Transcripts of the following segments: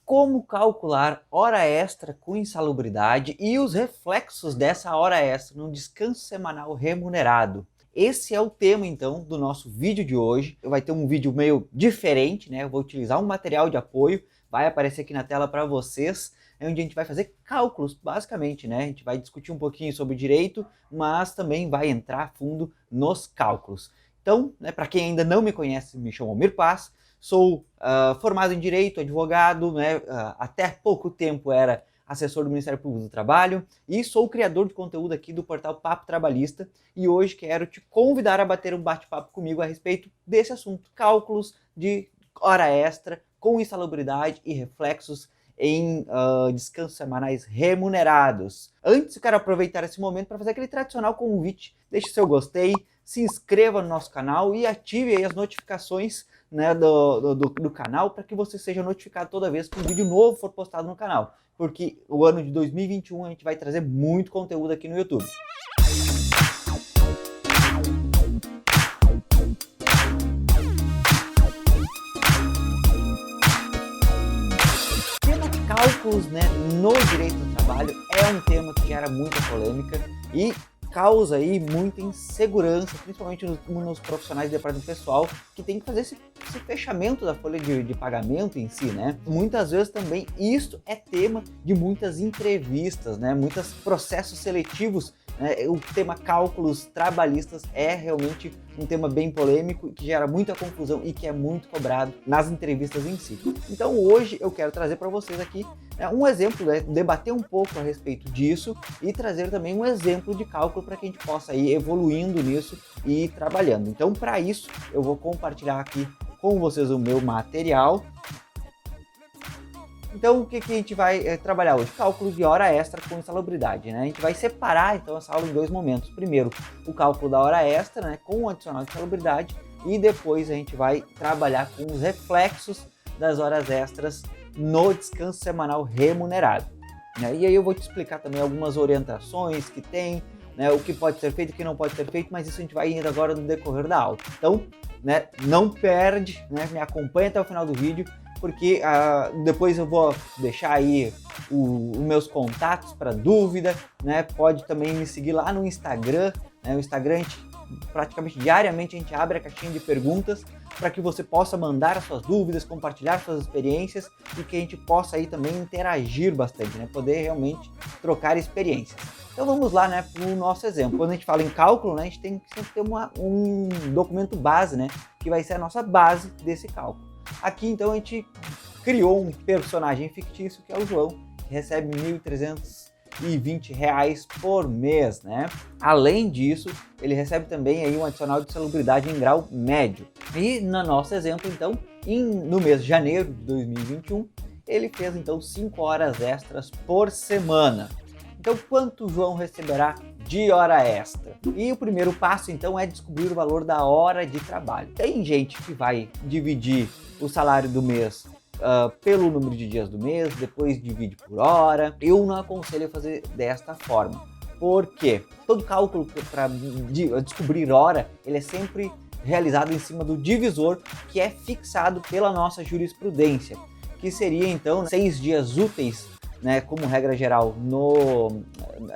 como calcular hora extra com insalubridade e os reflexos dessa hora extra no descanso semanal remunerado. Esse é o tema, então, do nosso vídeo de hoje. Vai ter um vídeo meio diferente, né? Eu vou utilizar um material de apoio, vai aparecer aqui na tela para vocês, onde a gente vai fazer cálculos, basicamente, né? A gente vai discutir um pouquinho sobre direito, mas também vai entrar a fundo nos cálculos. Então, né, para quem ainda não me conhece, me chamo Almir Paz, sou formado em Direito, advogado, né? Até pouco tempo era assessor do Ministério Público do Trabalho e sou o criador de conteúdo aqui do portal Papo Trabalhista e hoje quero te convidar a bater um bate-papo comigo a respeito desse assunto, cálculos de hora extra com insalubridade e reflexos em descansos semanais remunerados. Antes, eu quero aproveitar esse momento para fazer aquele tradicional convite. Deixe seu gostei, se inscreva no nosso canal e ative aí as notificações, né, do canal para que você seja notificado toda vez que um vídeo novo for postado no canal. Porque o ano de 2021 a gente vai trazer muito conteúdo aqui no YouTube. Cálculos, né, no direito do trabalho é um tema que gera muita polêmica e causa aí muita insegurança, principalmente nos profissionais de departamento pessoal, que tem que fazer esse fechamento da folha de pagamento em si, né? Muitas vezes também isso é tema de muitas entrevistas, né? Muitos processos seletivos, né? O tema cálculos trabalhistas é realmente um tema bem polêmico, que gera muita confusão e que é muito cobrado nas entrevistas em si. Então hoje eu quero trazer para vocês aqui um exemplo, né, debater um pouco a respeito disso e trazer também um exemplo de cálculo para que a gente possa ir evoluindo nisso e ir trabalhando. Então, para isso, eu vou compartilhar aqui com vocês o meu material. Então, o que a gente vai trabalhar hoje? Cálculo de hora extra com insalubridade, né? A gente vai separar, então, essa aula em dois momentos. Primeiro, o cálculo da hora extra, né, com o adicional de insalubridade, e depois a gente vai trabalhar com os reflexos das horas extras no descanso semanal remunerado. Né? E aí eu vou te explicar também algumas orientações que tem, né, o que pode ser feito e o que não pode ser feito, mas isso a gente vai indo agora no decorrer da aula. Então, né, não perde, né, me acompanha até o final do vídeo, porque depois eu vou deixar aí os meus contatos para dúvida, né? Pode também me seguir lá no Instagram, né? O Instagram, praticamente diariamente a gente abre a caixinha de perguntas para que você possa mandar as suas dúvidas, compartilhar suas experiências e que a gente possa aí também interagir bastante, né? Poder realmente trocar experiências. Então vamos lá, né, para o nosso exemplo. Quando a gente fala em cálculo, né, a gente tem que sempre ter um documento base, né, que vai ser a nossa base desse cálculo. Aqui então a gente criou um personagem fictício que é o João, que recebe R$ 1.320 por mês, né? Além disso, ele recebe também aí um adicional de insalubridade em grau médio. E no nosso exemplo, então, no mês de janeiro de 2021, ele fez então 5 horas extras por semana. Então, quanto o João receberá de hora extra? E o primeiro passo, então, é descobrir o valor da hora de trabalho. Tem gente que vai dividir o salário do mês pelo número de dias do mês, depois divide por hora. Eu não aconselho a fazer desta forma. Por quê? Todo cálculo para descobrir hora, ele é sempre realizado em cima do divisor que é fixado pela nossa jurisprudência, que seria, então, 6 dias úteis, né, como regra geral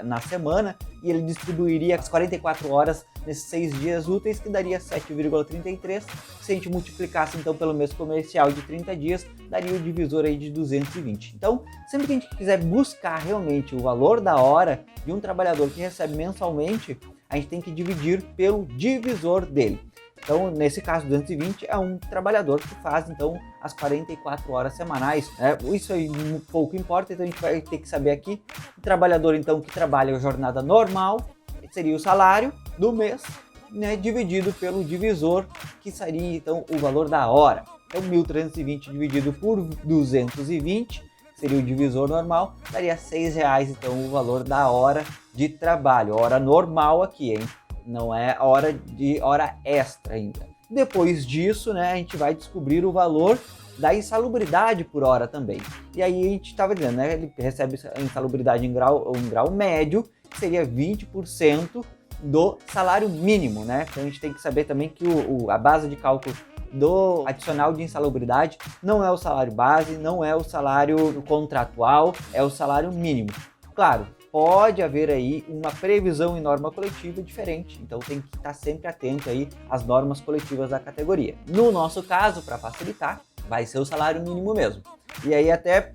na semana, e ele distribuiria as 44 horas nesses 6 dias úteis, que daria 7,33. Se a gente multiplicasse então pelo mês comercial de 30 dias, daria o divisor aí de 220. Então, sempre que a gente quiser buscar realmente o valor da hora de um trabalhador que recebe mensalmente, a gente tem que dividir pelo divisor dele. Então, nesse caso, 220 é um trabalhador que faz, então, as 44 horas semanais. Isso aí pouco importa, então a gente vai ter que saber aqui. O trabalhador, então, que trabalha a jornada normal, seria o salário do mês, né, dividido pelo divisor, que seria, então, o valor da hora. Então, 1.320 dividido por 220, seria o divisor normal, daria R$ 6,00, então, o valor da hora de trabalho. Hora normal aqui, hein? Não é hora extra ainda. Depois disso, né, a gente vai descobrir o valor da insalubridade por hora também. E aí a gente estava dizendo, né, ele recebe a insalubridade em grau médio, que seria 20% do salário mínimo, né? Então a gente tem que saber também que a base de cálculo do adicional de insalubridade não é o salário base, não é o salário contratual, é o salário mínimo. Claro, pode haver aí uma previsão em norma coletiva diferente, então tem que estar sempre atento aí às normas coletivas da categoria. No nosso caso, para facilitar, vai ser o salário mínimo mesmo. E aí até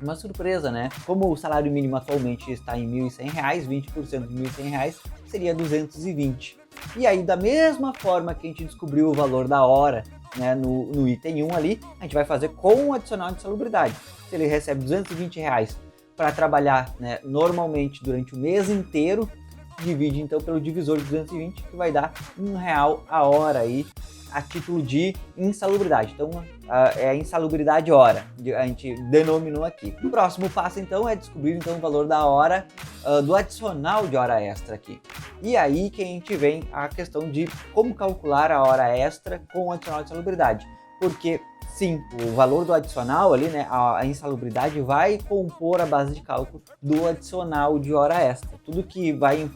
uma surpresa, né? Como o salário mínimo atualmente está em R$ 1.100, 20% de R$ 1.100 seria 220. E aí, da mesma forma que a gente descobriu o valor da hora, né, no item 1 ali, a gente vai fazer com o adicional de insalubridade. Se ele recebe R$ 220 para trabalhar, né, normalmente durante o mês inteiro, divide então pelo divisor de 220, que vai dar R$ 1 a hora aí, a título de insalubridade. Então, é a insalubridade hora, a gente denominou aqui. O próximo passo, então, é descobrir então, o valor da hora do adicional de hora extra aqui. E aí que a gente vem a questão de como calcular a hora extra com o adicional de insalubridade. Porque, sim, o valor do adicional ali, né, a insalubridade vai compor a base de cálculo do adicional de hora extra. Tudo que vai,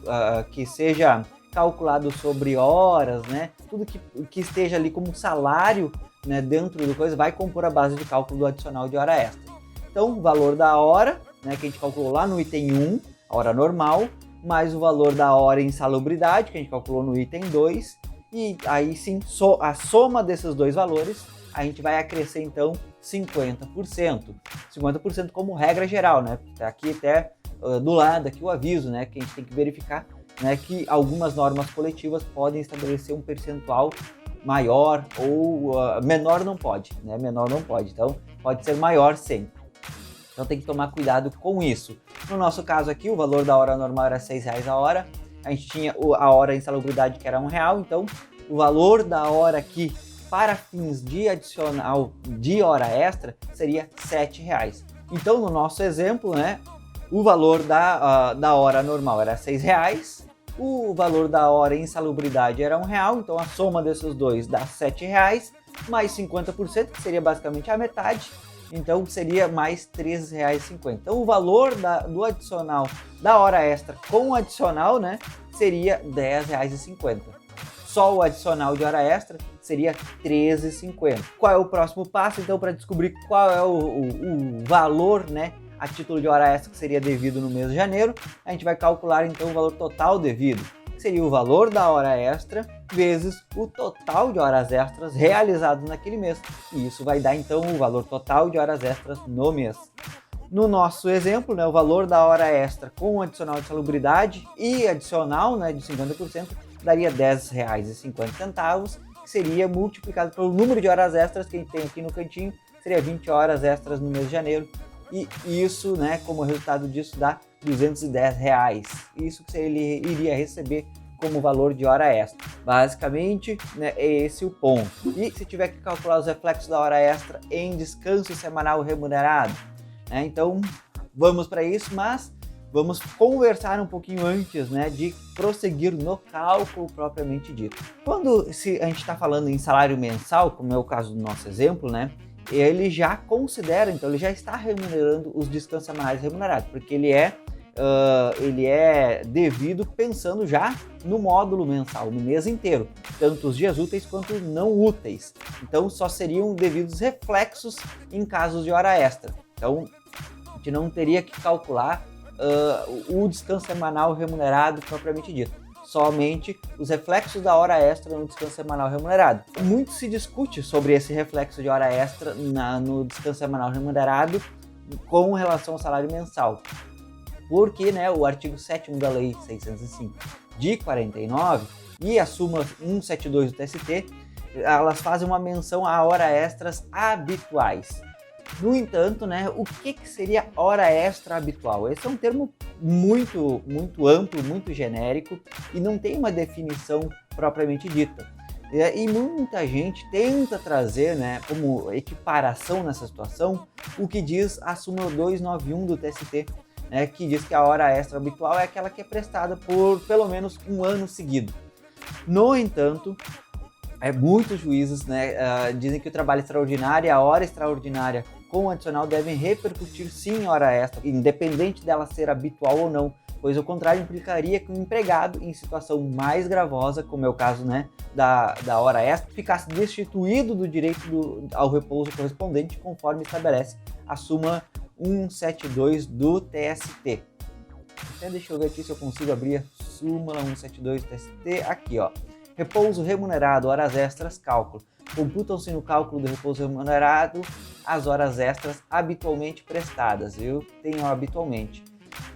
que seja calculado sobre horas, né? Tudo que esteja ali como salário, né, dentro do coisa, vai compor a base de cálculo do adicional de hora extra. Então, o valor da hora, né, que a gente calculou lá no item 1, a hora normal, mais o valor da hora insalubridade, que a gente calculou no item 2, e aí sim, a soma desses dois valores, a gente vai acrescer então 50%. 50% como regra geral, né? Tá aqui até do lado aqui o aviso, né, que a gente tem que verificar, né, que algumas normas coletivas podem estabelecer um percentual maior ou menor não pode, né? Menor não pode, então pode ser maior sempre. Então tem que tomar cuidado com isso. No nosso caso aqui, o valor da hora normal era R$ 6 a hora, a gente tinha a hora insalubridade que era R$ 1, então o valor da hora aqui para fins de adicional de hora extra seria R$ 7. Então no nosso exemplo, né, o valor da hora normal era R$ 6, o valor da hora insalubridade era R$ 1, então a soma desses dois dá R$ 7, mais 50%, que seria basicamente a metade, então seria mais R$ 13,50. Então o valor do adicional da hora extra com o adicional, né, seria R$ 10,50. Só o adicional de hora extra seria R$ 13,50. Qual é o próximo passo, então, para descobrir qual é o valor, né, a título de hora extra que seria devido no mês de janeiro? A gente vai calcular então o valor total devido, que seria o valor da hora extra vezes o total de horas extras realizadas naquele mês. E isso vai dar então o valor total de horas extras no mês. No nosso exemplo, né, o valor da hora extra com adicional de salubridade e adicional, né, de 50% daria R$ 10,50, que seria multiplicado pelo número de horas extras que a gente tem aqui no cantinho, seria 20 horas extras no mês de janeiro. E isso, né, como resultado disso, dá R$ 210. Isso que ele iria receber como valor de hora extra. Basicamente, né, é esse o ponto. E se tiver que calcular os reflexos da hora extra em descanso semanal remunerado, né, então vamos para isso, mas vamos conversar um pouquinho antes, né, de prosseguir no cálculo propriamente dito. Quando a gente está falando em salário mensal, como é o caso do nosso exemplo, né, ele já considera, então ele já está remunerando os descansos semanais remunerados, porque ele é devido pensando já no módulo mensal, no mês inteiro, tanto os dias úteis quanto não úteis. Então só seriam devidos reflexos em casos de hora extra. Então a gente não teria que calcular o descanso semanal remunerado propriamente dito, somente os reflexos da hora extra no descanso semanal remunerado. Muito se discute sobre esse reflexo de hora extra no descanso semanal remunerado com relação ao salário mensal, porque, né, o artigo 7º da Lei 605 de 49 e a súmula 172 do TST, elas fazem uma menção a horas extras habituais. No entanto, né, o que seria hora extra habitual? Esse é um termo muito amplo, muito genérico e não tem uma definição propriamente dita. E muita gente tenta trazer, né, como equiparação nessa situação o que diz a súmula 291 do TST, né, que diz que a hora extra habitual é aquela que é prestada por pelo menos um ano seguido. No entanto, muitos juízes, né, dizem que o trabalho extraordinário e a hora extraordinária com o adicional devem repercutir sim em hora extra, independente dela ser habitual ou não, pois o contrário implicaria que o empregado, em situação mais gravosa, como é o caso, né, da hora extra, ficasse destituído do direito ao repouso correspondente, conforme estabelece a súmula 172 do TST. Até deixa eu ver aqui se eu consigo abrir a súmula 172 do TST. Aqui, ó. Repouso remunerado, horas extras, cálculo. Computam-se no cálculo do repouso remunerado as horas extras habitualmente prestadas. Eu tenho habitualmente.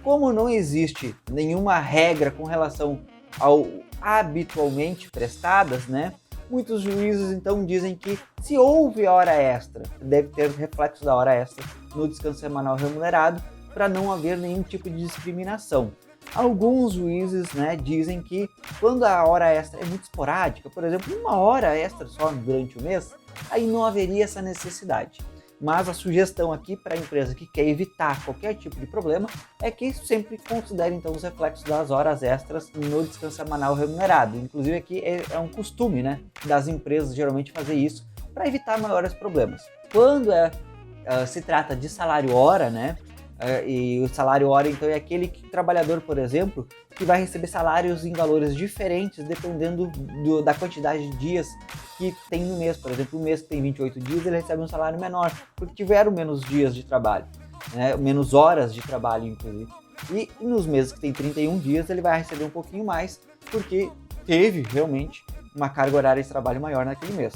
Como não existe nenhuma regra com relação ao habitualmente prestadas, né? Muitos juízes então dizem que se houve hora extra, deve ter reflexo da hora extra no descanso semanal remunerado para não haver nenhum tipo de discriminação. Alguns juízes, né, dizem que quando a hora extra é muito esporádica, por exemplo, uma hora extra só durante o mês, aí não haveria essa necessidade. Mas a sugestão aqui para a empresa que quer evitar qualquer tipo de problema é que sempre considere então os reflexos das horas extras no descanso semanal remunerado. Inclusive aqui é um costume, né, das empresas geralmente fazer isso para evitar maiores problemas. Quando se trata de salário hora, né, e o salário hora então é aquele trabalhador, por exemplo, que vai receber salários em valores diferentes dependendo da quantidade de dias que tem no mês. Por exemplo, o mês que tem 28 dias ele recebe um salário menor, porque tiveram menos dias de trabalho, né? Menos horas de trabalho, inclusive. E nos meses que tem 31 dias ele vai receber um pouquinho mais, porque teve realmente uma carga horária de trabalho maior naquele mês.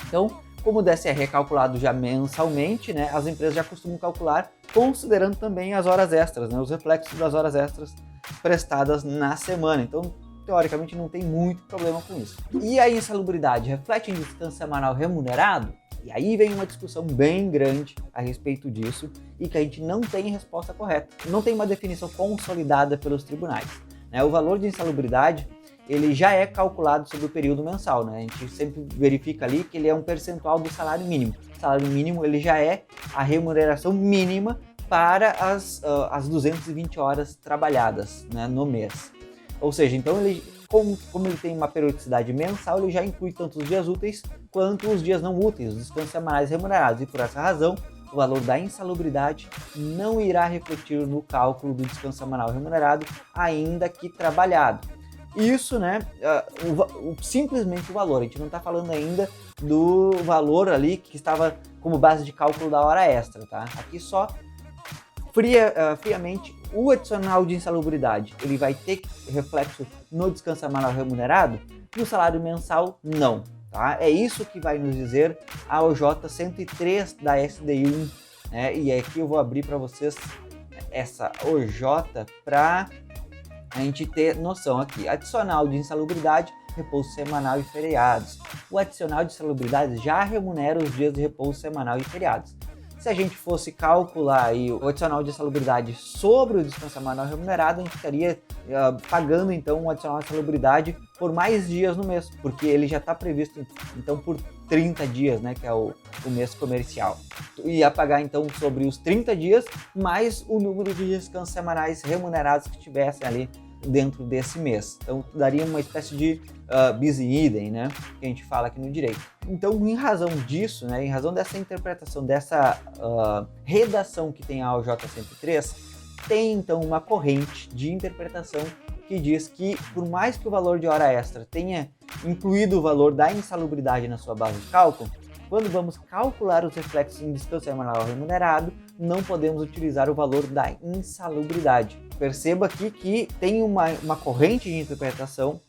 Então, como o DSR é calculado já mensalmente, né, as empresas já costumam calcular considerando também as horas extras, né, os reflexos das horas extras prestadas na semana. Então, teoricamente, não tem muito problema com isso. E a insalubridade reflete em descanso semanal remunerado? E aí vem uma discussão bem grande a respeito disso e que a gente não tem resposta correta. Não tem uma definição consolidada pelos tribunais, né? O valor de insalubridade ele já é calculado sobre o período mensal, né? A gente sempre verifica ali que ele é um percentual do salário mínimo. O salário mínimo ele já é a remuneração mínima para as 220 horas trabalhadas, né, no mês. Ou seja, então ele, como ele tem uma periodicidade mensal, ele já inclui tanto os dias úteis quanto os dias não úteis, os descansos semanais remunerados. E por essa razão, o valor da insalubridade não irá refletir no cálculo do descanso semanal remunerado, ainda que trabalhado. Isso, né, simplesmente o valor, a gente não está falando ainda do valor ali que estava como base de cálculo da hora extra, tá? Aqui só, friamente, o adicional de insalubridade, ele vai ter reflexo no descanso semanal remunerado? No salário mensal, não, tá? É isso que vai nos dizer a OJ 103 da SDI1, né? E aqui eu vou abrir para vocês essa OJ para a gente ter noção aqui. Adicional de insalubridade, repouso semanal e feriados. O adicional de insalubridade já remunera os dias de repouso semanal e feriados. Se a gente fosse calcular aí o adicional de insalubridade sobre o descanso semanal remunerado, a gente estaria pagando então um adicional de insalubridade por mais dias no mês, porque ele já está previsto então por 30 dias, né, que é o mês comercial. Ia pagar então sobre os 30 dias mais o número de descansos semanais remunerados que tivessem ali dentro desse mês. Então daria uma espécie de bis in idem, né, que a gente fala aqui no direito. Então, em razão disso, né, em razão dessa interpretação, dessa redação que tem a OJ 103, tem então uma corrente de interpretação que diz que, por mais que o valor de hora extra tenha incluído o valor da insalubridade na sua base de cálculo, quando vamos calcular os reflexos em descanso semanal remunerado, não podemos utilizar o valor da insalubridade. Perceba aqui que tem uma corrente de interpretação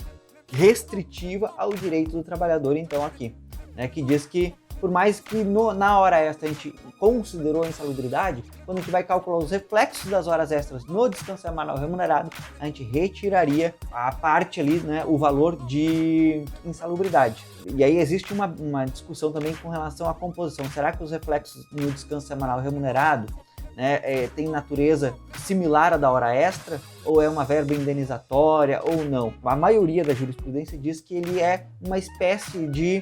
restritiva ao direito do trabalhador, então, aqui, né, que diz que, por mais que na hora extra a gente considerou a insalubridade, quando a gente vai calcular os reflexos das horas extras no descanso semanal remunerado, a gente retiraria a parte ali, né, o valor de insalubridade. E aí existe uma discussão também com relação à composição. Será que os reflexos no descanso semanal remunerado, né, tem natureza similar à da hora extra, ou é uma verba indenizatória, ou não? A maioria da jurisprudência diz que ele é uma espécie de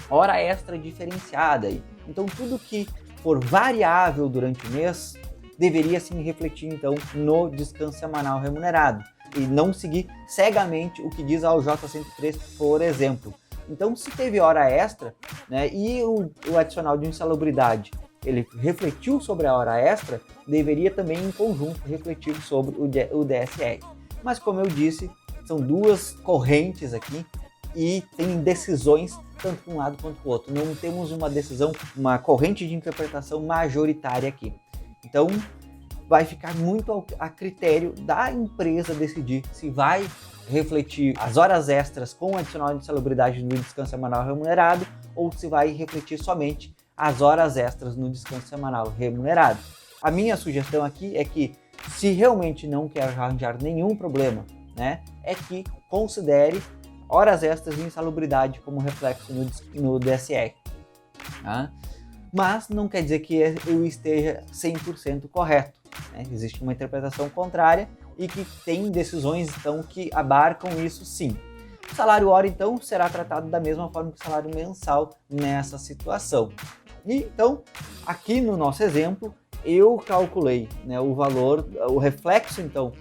hora extra diferenciada. Então, tudo que for variável durante o mês deveria sim refletir então no descanso semanal remunerado e não seguir cegamente o que diz a OJ 103, por exemplo. Então, se teve hora extra, né, e o adicional de insalubridade ele refletiu sobre a hora extra, deveria também em conjunto refletir sobre o DSR. Mas como eu disse, são duas correntes aqui e tem decisões tanto para um lado quanto para o outro. Não temos uma decisão, uma corrente de interpretação majoritária aqui. Então, vai ficar muito a critério da empresa decidir se vai refletir as horas extras com adicional de insalubridade no descanso semanal remunerado ou se vai refletir somente as horas extras no descanso semanal remunerado. A minha sugestão aqui é que, se realmente não quer arranjar nenhum problema, né, é que considere horas extras de insalubridade como reflexo no DSR. Tá? Mas não quer dizer que eu esteja 100% correto. Né? Existe uma interpretação contrária e que tem decisões então, que abarcam isso sim. O salário hora, então, será tratado da mesma forma que o salário mensal nessa situação. E, então, aqui no nosso exemplo, eu calculei, né, o valor, o reflexo, então,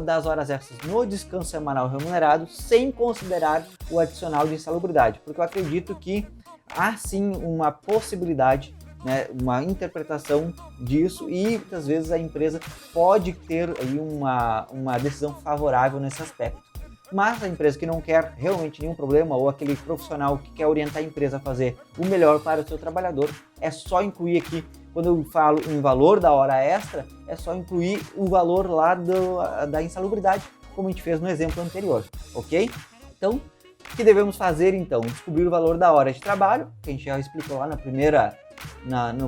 das horas extras no descanso semanal remunerado, sem considerar o adicional de insalubridade, porque eu acredito que há sim uma possibilidade, né, uma interpretação disso e muitas vezes a empresa pode ter aí uma decisão favorável nesse aspecto. Mas a empresa que não quer realmente nenhum problema ou aquele profissional que quer orientar a empresa a fazer o melhor para o seu trabalhador, é só incluir aqui, quando eu falo em valor da hora extra, é só incluir o valor lá da insalubridade, como a gente fez no exemplo anterior, ok? Então, o que devemos fazer então? Descobrir o valor da hora de trabalho, que a gente já explicou lá no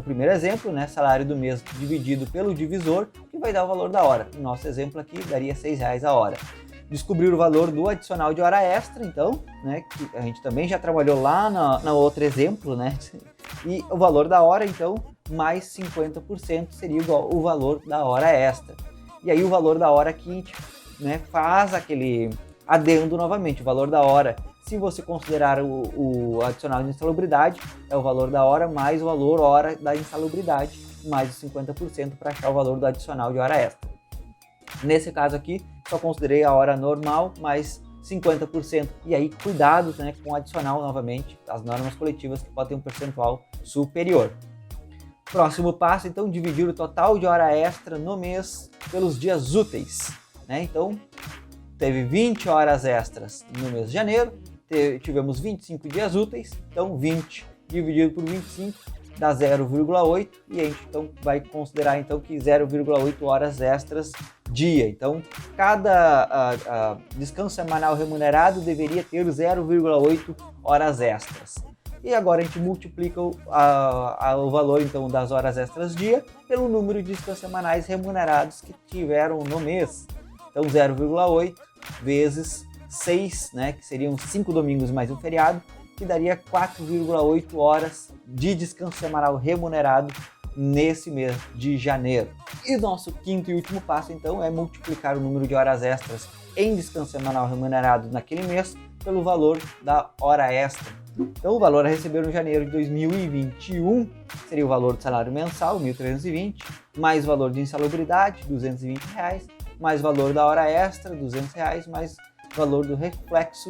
primeiro exemplo, né? Salário do mês dividido pelo divisor, que vai dar o valor da hora. No nosso exemplo aqui, daria R$6 a hora. Descobrir o valor do adicional de hora extra, então, né, que a gente também já trabalhou lá no outro exemplo, né, e o valor da hora, então, mais 50% seria igual o valor da hora extra. E aí o valor da hora aqui a gente, né, faz aquele adendo novamente, o valor da hora, se você considerar o adicional de insalubridade, é o valor da hora mais o valor hora da insalubridade, mais os 50% para achar o valor do adicional de hora extra. Nesse caso aqui, só considerei a hora normal mais 50%. E aí, cuidado, né, com o adicional novamente, as normas coletivas que podem ter um percentual superior. Próximo passo, então, dividir o total de hora extra no mês pelos dias úteis. Né? Então, teve 20 horas extras no mês de janeiro, tivemos 25 dias úteis, então 20 dividido por 25 dá 0,8 e a gente então vai considerar então que 0,8 horas extras dia. Então, cada descanso semanal remunerado deveria ter 0,8 horas extras. E agora a gente multiplica o valor então das horas extras dia pelo número de descansos semanais remunerados que tiveram no mês. Então, 0,8 vezes 6, né, que seriam 5 domingos mais um feriado, que daria 4,8 horas de descanso semanal remunerado nesse mês de janeiro. E nosso quinto e último passo, então, é multiplicar o número de horas extras em descanso semanal remunerado naquele mês pelo valor da hora extra. Então, o valor a receber no janeiro de 2021 seria o valor do salário mensal, 1.320, mais o valor de insalubridade, R$220, mais o valor da hora extra, R$200, mais o valor do reflexo,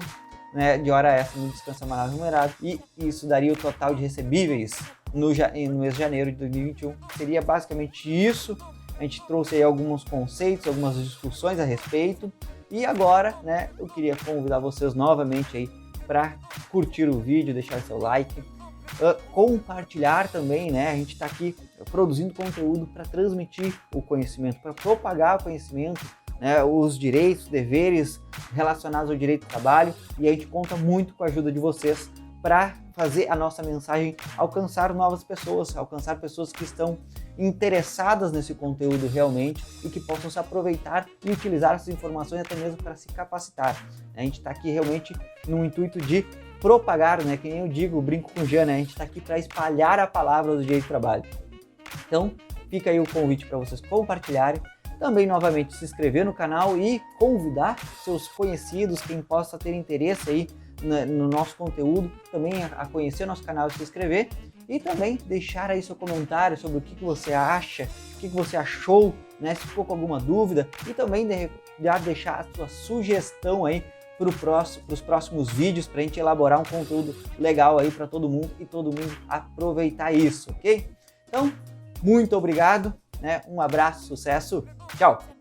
né, de hora extra no descanso semanal remunerado, e isso daria o total de recebíveis no mês de janeiro de 2021. Seria basicamente isso. A gente trouxe aí alguns conceitos, algumas discussões a respeito, e agora, né, eu queria convidar vocês novamente aí para curtir o vídeo, deixar seu like, compartilhar também, né? A gente está aqui produzindo conteúdo para transmitir o conhecimento, para propagar o conhecimento, né, os direitos, deveres relacionados ao direito do trabalho, e a gente conta muito com a ajuda de vocês para fazer a nossa mensagem alcançar novas pessoas, alcançar pessoas que estão interessadas nesse conteúdo realmente e que possam se aproveitar e utilizar essas informações até mesmo para se capacitar. A gente está aqui realmente no intuito de propagar, né, que nem eu digo, brinco com o Jean, né, a gente está aqui para espalhar a palavra do direito do trabalho. Então, fica aí o convite para vocês compartilharem, também novamente se inscrever no canal e convidar seus conhecidos, quem possa ter interesse aí no nosso conteúdo, também a conhecer o nosso canal e se inscrever, e também deixar aí seu comentário sobre o que você acha, o que você achou, né, se ficou com alguma dúvida, e também já deixar a sua sugestão aí para os próximos vídeos, para a gente elaborar um conteúdo legal aí para todo mundo e todo mundo aproveitar isso, ok? Então, muito obrigado, né? Um abraço, sucesso, tchau!